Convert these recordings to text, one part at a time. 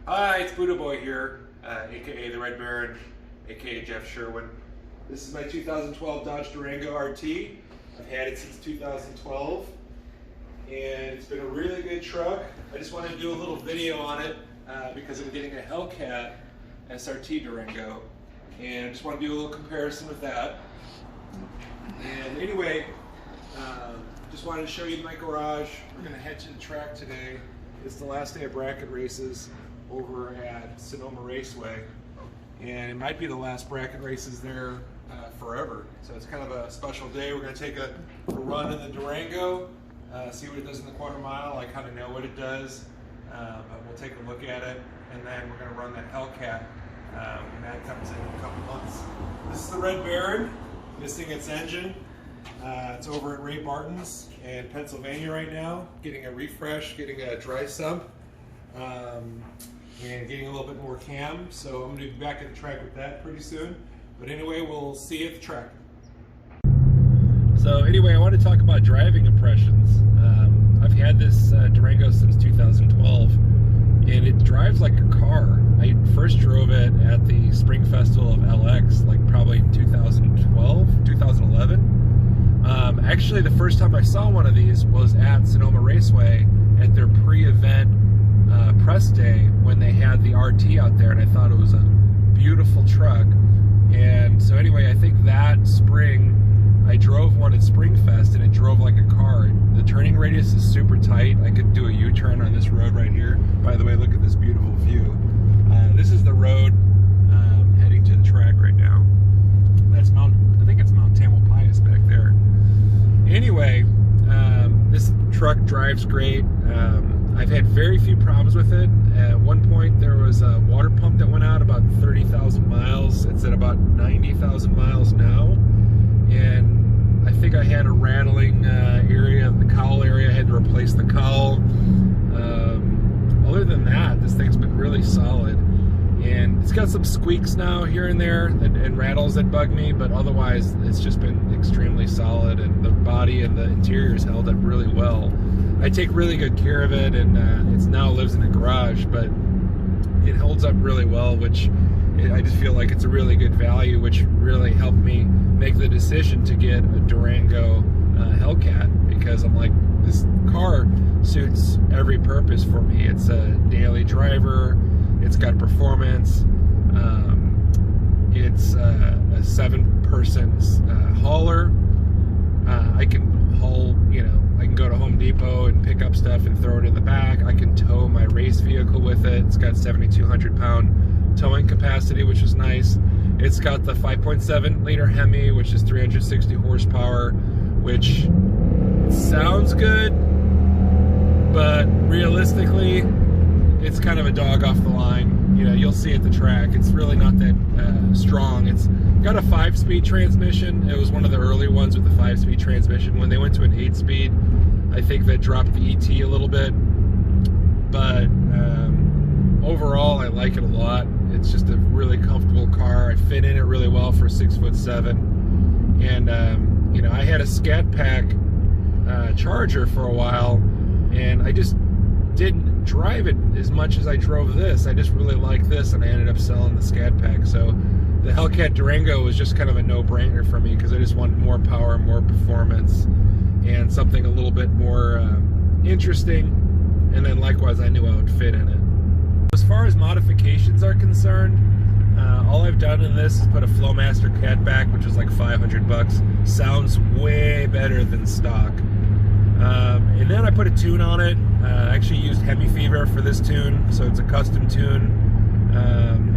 Hi, it's Buddha Boy here, aka the Red Baron, aka Jeff Sherwin. This is my 2012 Dodge Durango RT. I've had it since 2012, and it's been a really good truck. I just wanted to do a little video on it because I'm getting a Hellcat SRT Durango, and I just want to do a little comparison with that. And anyway, just wanted to show you my garage. We're going to head to the track today. It's the last day of bracket races over at Sonoma Raceway, and it might be the last bracket races there forever. So it's kind of a special day. We're going to take a run in the Durango, see what it does in the quarter mile. I kind of know what it does, but we'll take a look at it, and then we're going to run that Hellcat when that comes in a couple months. This is the Red Baron, missing its engine. It's over at Ray Martin's in Pennsylvania right now, getting a refresh, getting a dry sump, and getting a little bit more cam. So I'm going to be back at the track with that pretty soon. But anyway, we'll see you at the track. So anyway, I want to talk about driving impressions. I've had this Durango since 2012, and it drives like a car. I first drove it at the Spring Festival of LX, like probably 2012, 2011. Actually, the first time I saw one of these was at Sonoma Raceway at their pre-event press day when they had the RT out there, and I thought it was a beautiful truck. And so anyway, I think that spring I drove one at Springfest, and it drove like a car. The turning radius is super tight. I could do a U-turn on this road right here. By the way, look at this beautiful view. This is the road heading to the track right now. That's I think it's Mount Tamalpais back there. Anyway, this truck drives great. I've had very few problems with it. At one point there was a water pump that went out about 30,000 miles. It's at about 90,000 miles now. And I think I had a rattling area, the cowl area. I had to replace the cowl. Other than that, this thing's been really solid. And it's got some squeaks now here and there and rattles that bug me, but otherwise it's just been extremely solid, and the body and the interior's held up really well. I take really good care of it, and it now lives in a garage, but it holds up really well, which I just feel like it's a really good value, which really helped me make the decision to get a Durango Hellcat, because I'm like, this car suits every purpose for me. It's a daily driver. It's got performance. It's a 7-person hauler. I can haul, I can go to Home Depot and pick up stuff and throw it in the back. I can tow my race vehicle with it. It's got 7,200 pound towing capacity, which is nice. It's got the 5.7 liter Hemi, which is 360 horsepower, which sounds good, but realistically, it's kind of a dog off the line. You'll see at the track, it's really not that strong. It's got a 5-speed transmission. It was one of the early ones with the 5-speed transmission. When they went to an 8-speed, I think that dropped the ET a little bit. But overall, I like it a lot. It's just a really comfortable car. I fit in it really well for 6'7". And I had a Scat Pack Charger for a while, and I just didn't drive it as much as I drove this. I just really like this, and I ended up selling the Scat Pack. So the Hellcat Durango was just kind of a no-brainer for me, because I just wanted more power, more performance, and something a little bit more interesting. And then likewise, I knew I would fit in it. As far as modifications are concerned, all I've done in this is put a Flowmaster catback, which is like 500 bucks. Sounds way better than stock. And then I put a tune on it. I actually used Hemi Fever for this tune, so it's a custom tune.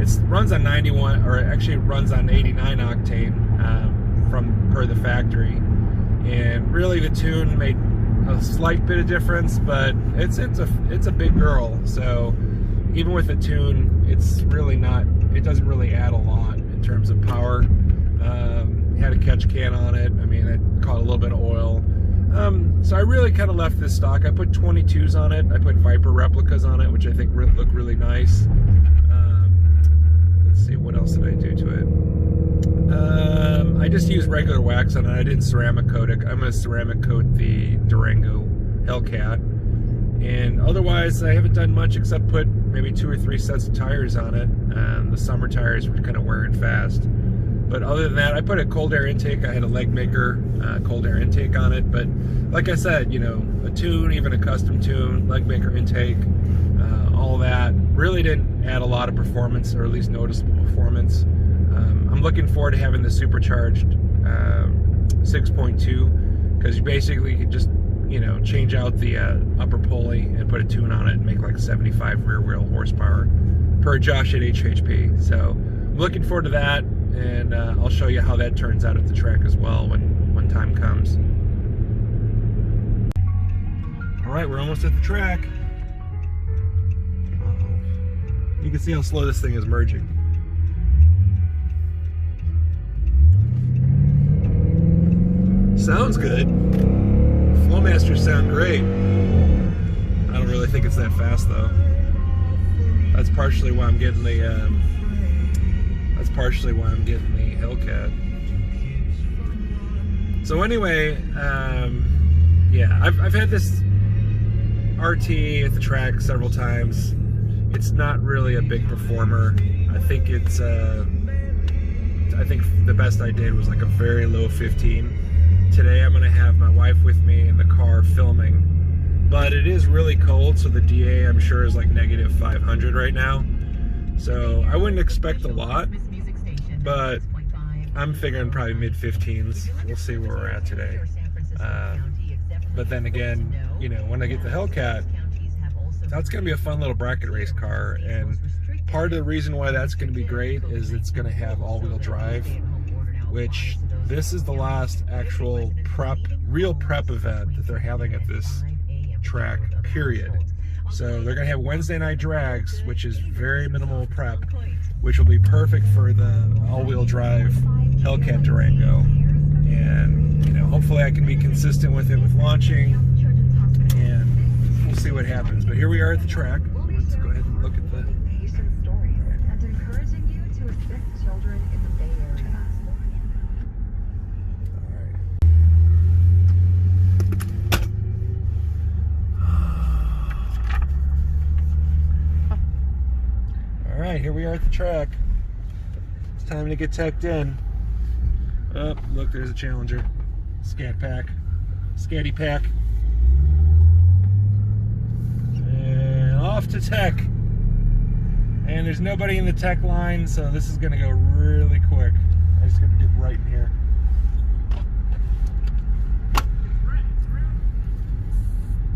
It runs on 91, or actually it runs on 89 octane per the factory. And really, the tune made a slight bit of difference, but it's a big girl. So even with the tune, it's really not. It doesn't really add a lot in terms of power. Had a catch can on it. I mean, it caught a little bit of oil. So I really kind of left this stock. I put 22s on it. I put Viper replicas on it, which I think look really nice. Let's see, what else did I do to it? I just used regular wax on it. I didn't ceramic coat it. I'm going to ceramic coat the Durango Hellcat. And otherwise, I haven't done much except put maybe 2 or 3 sets of tires on it. The summer tires were kind of wearing fast. But other than that, I put a cold air intake. I had a leg maker cold air intake on it. But like I said, you know, a tune, even a custom tune, leg maker intake, all that really didn't add a lot of performance, or at least noticeable performance. I'm looking forward to having the supercharged 6.2, because you basically could just, you know, change out the upper pulley and put a tune on it and make like 75 rear wheel horsepower per Josh at HHP. So I'm looking forward to that, and I'll show you how that turns out at the track as well when time comes. All right, we're almost at the track. You can see how slow this thing is merging. Sounds good. Flowmasters sound great. I don't really think it's that fast though. That's partially why I'm getting the Hellcat. So anyway, yeah, I've had this RT at the track several times. It's not really a big performer. I think it's I think the best I did was like a very low 15. Today I'm gonna have my wife with me in the car filming, but it is really cold, so the DA I'm sure is like negative 500 right now. So I wouldn't expect a lot, but I'm figuring probably mid-15s. We'll see where we're at today. But then again, you know, when I get the Hellcat, that's going to be a fun little bracket race car, and part of the reason why that's going to be great is it's going to have all-wheel drive, which this is the last actual real prep event that they're having at this track, period. So they're going to have Wednesday night drags, which is very minimal prep, which will be perfect for the all-wheel drive Hellcat Durango. And, you know, hopefully I can be consistent with it with launching, and we'll see what happens. But here we are at the track. Let's go ahead and look at the... And encouraging you to assist children in the Bay Area. All right, here we are at the track. It's time to get teched in. Oh, look, there's a Challenger. Scatty pack. And off to tech. And there's nobody in the tech line, so this is gonna go really quick. I just gotta get right in here.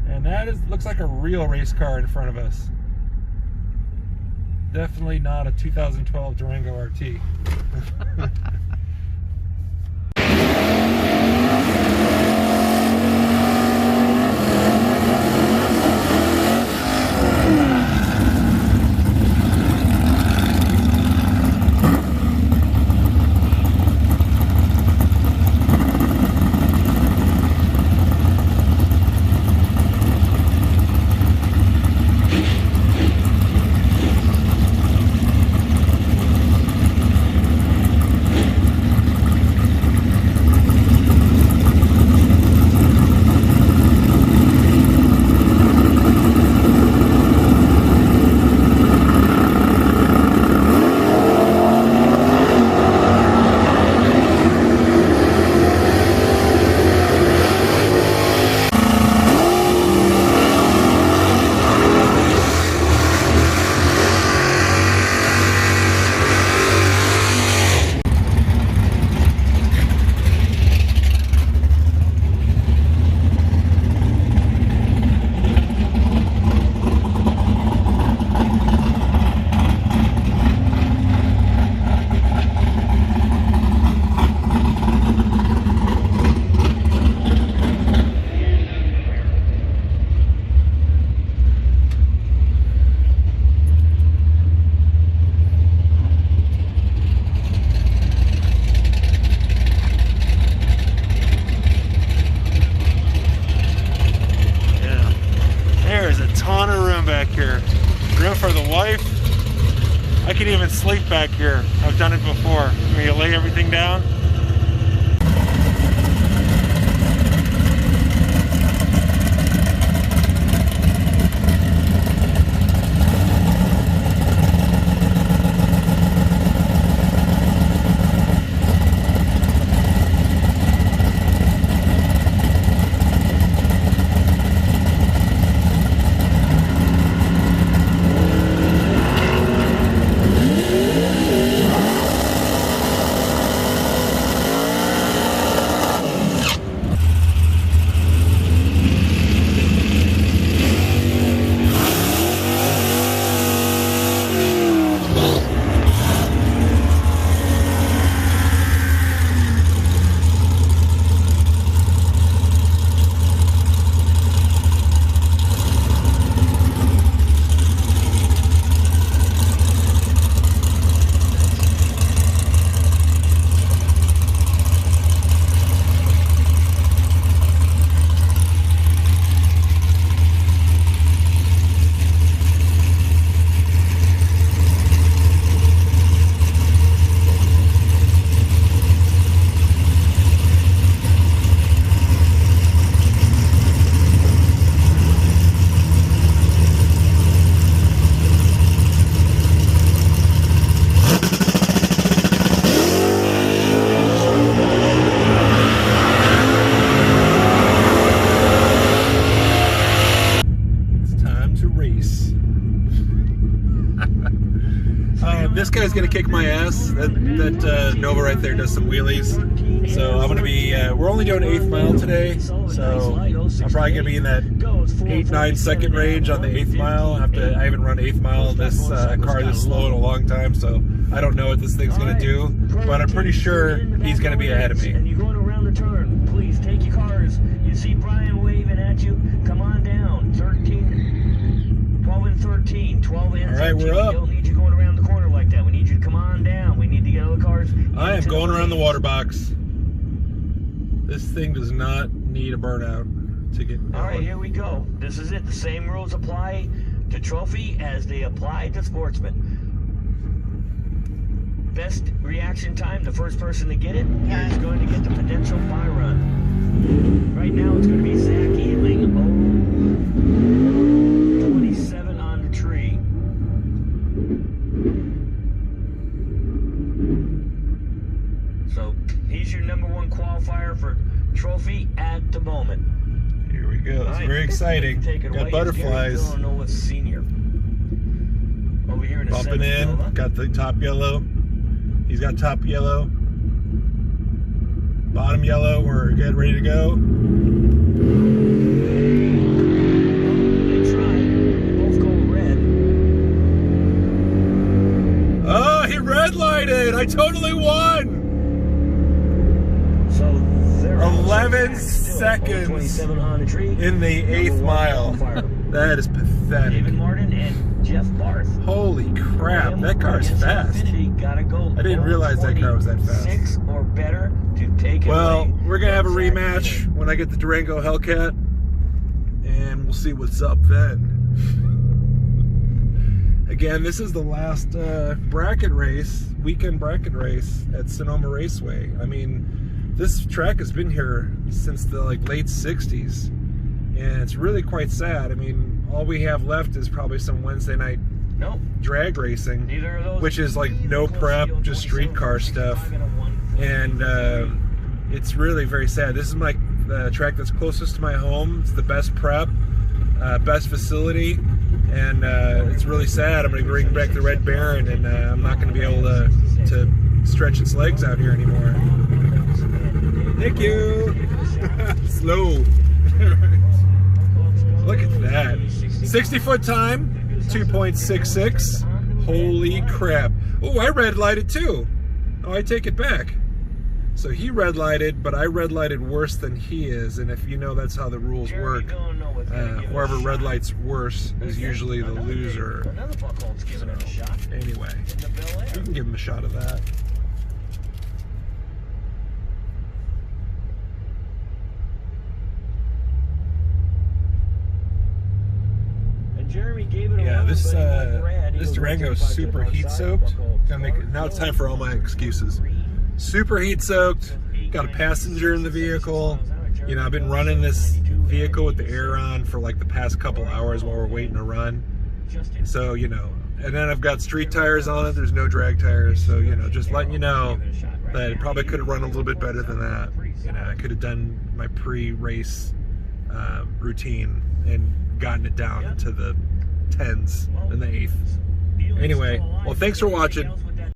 And that looks like a real race car in front of us. Definitely not a 2012 Durango RT. Room for the wife. I can even sleep back here. I've done it before. Where you lay everything down. This guy's gonna kick my ass. That Nova right there does some wheelies. So I'm gonna be. We're only doing 8th mile today, so I'm probably gonna be in that 8-9 second range on the 8th mile. I haven't run 8th mile in this car this slow in a long time, so I don't know what this thing's gonna do. But I'm pretty sure he's gonna be ahead of me. And you're going around the turn. Please take your cars. You see Brian waving at you. Come on down. 13, 12 and 13. 12 and 13. All right, we're up. We don't need you going around the corner like that. We need you to come on down. We need to get other cars. I am going around the water box. This thing does not need a burnout to get going. All right, here we go. This is it. The same rules apply to Trophy as they apply to Sportsman. Best reaction time, the first person to get it is going to get the potential buy run. Right now it's going to be Zach Ealing. 27 on the tree. So he's your #1 qualifier for Trophy at the moment. Here we go. It's very exciting. Got butterflies. Senior. Over here in the Bumping in. Got the top yellow. He's got top yellow. Bottom yellow. We're getting ready to go. They tried. They both go red. Oh, he red lighted. I totally won. So 11 seconds in the 8th mile. That is pathetic. David Martin and Jeff Barth. Holy crap, that car is fast. I didn't realize that car was that fast. 6 or better to take it Well, away. we're going to have a rematch when I get the Durango Hellcat, and we'll see what's up then. Again, this is the last bracket race, weekend bracket race at Sonoma Raceway. I mean, this track has been here since the late 60s, and it's really quite sad. I mean, all we have left is probably some Wednesday night drag racing, which is like no prep, just street car stuff, and it's really very sad. This is the track that's closest to my home. It's the best prep, best facility, and it's really sad. I'm going to bring back the Red Baron, and I'm not going to be able to stretch its legs out here anymore. Thank you. Slow. Look at that. 60-foot time, 2.66. Holy crap. Oh, I red lighted too. Oh, I take it back. So he red lighted, but I red lighted worse than he is. And if you know that's how the rules work, whoever red lights worse is usually the loser. So, anyway, we can give him a shot of that. Yeah, this Durango is super heat soaked. Now it's time for all my excuses. Super heat soaked. Got a passenger in the vehicle. You know, I've been running this vehicle with the air on for like the past couple hours while we're waiting to run. So, you know, and then I've got street tires on it. There's no drag tires. So, you know, just letting you know that it probably could have run a little bit better than that. You know, I could have done my pre-race routine and gotten it down to the 10s and the 8th. Anyway, well, thanks for watching.